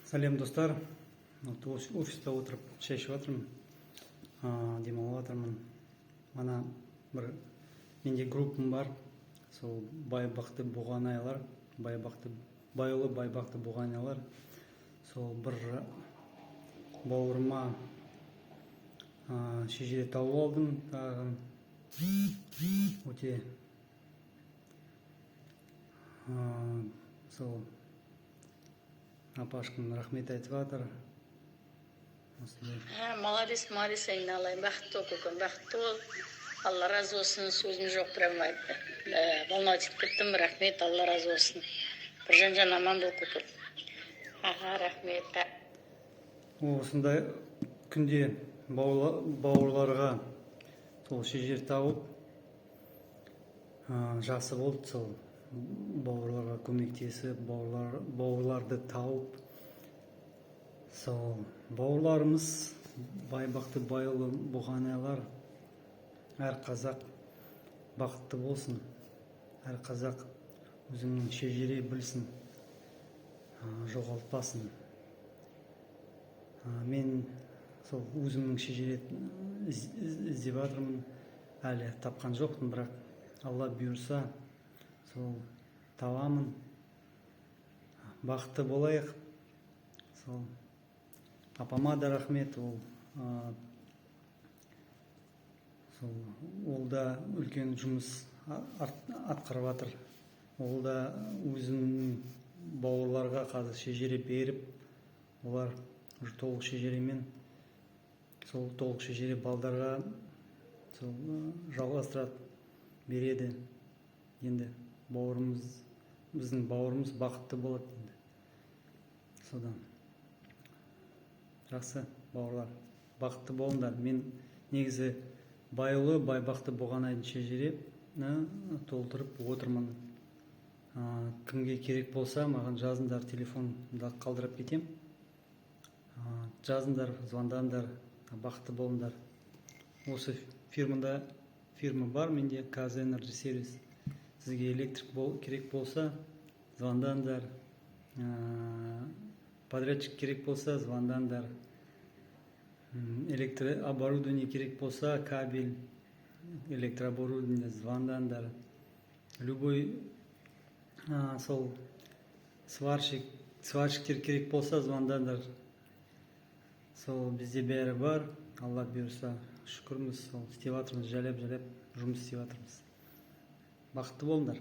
Сәлем достар. Офиста отырып шай ішіп жатырмын, демалып жатырмын. Мана бір менде группам бар. Сол байбақты бұғанайлар, байұлы байбақты бұғанайлар. Сол бір бауырыма шежіре тауып алдым. Өте сол апашкам рахмет айтып жатыр. Молодец, айналайын, бақытты бол көкем, бақытты бол. Алла разы болсын, сөзім жоқ, прям волновать етіп кеттім. Рахмет, Алла разы болсын. Бір жан аман бол көкем. Рахмет. Осындай күнде бауырларға сол шежір тауып жақсы болды. Сол бауырларға көмектесіп, бауырларды тауып, сол бауырларымыз байбақты байұлы бұғанайлар, әр қазақ бақытты болсын, әр қазақ өзінің шежіре білсін, жоғалтпасын. Мен сол өзімнің шежіре іздеп жатырмын, әлі тапқан жоқпын, бірақ Алла бұйырса сол табамын. Бақытты болайық. Сол апама да рахмет, ол да үлкен жұмыс атқарып жатыр. Ол да өзінің бауырларға қазір шежіре беріп, олар толық шежіремен, сол толық шежіре балдарға сол жалғастырады, береді. Енді біздің бауырымыз бақытты болады енді. Содан жақсы бауырлар, бақытты болыңдар. Мен негізі байұлы байбақты бұғанайдың шежірені толтырып отырмын. Кімге керек болса, маған жазыңдар, телефонда қалдырып кетем. Жазыңдар, звондаңдар, бақытты болыңдар. Осы фирма бар менде, KZ Energy Service. Сізге электрик керек болса, звондаңдар. Подрядчик керек болса, звондаңдар. Электрооборудование керек болса, кабель, электрооборудование, звондаңдар. Любой сол сварщиктер керек болса, звондаңдар. Сол бізде бәрі бар. Алла бұйырса, шүкірміз, сол істеп жатырмыз, жайлап жұмыс істеп жатырмыз. Бақытты болыңдар.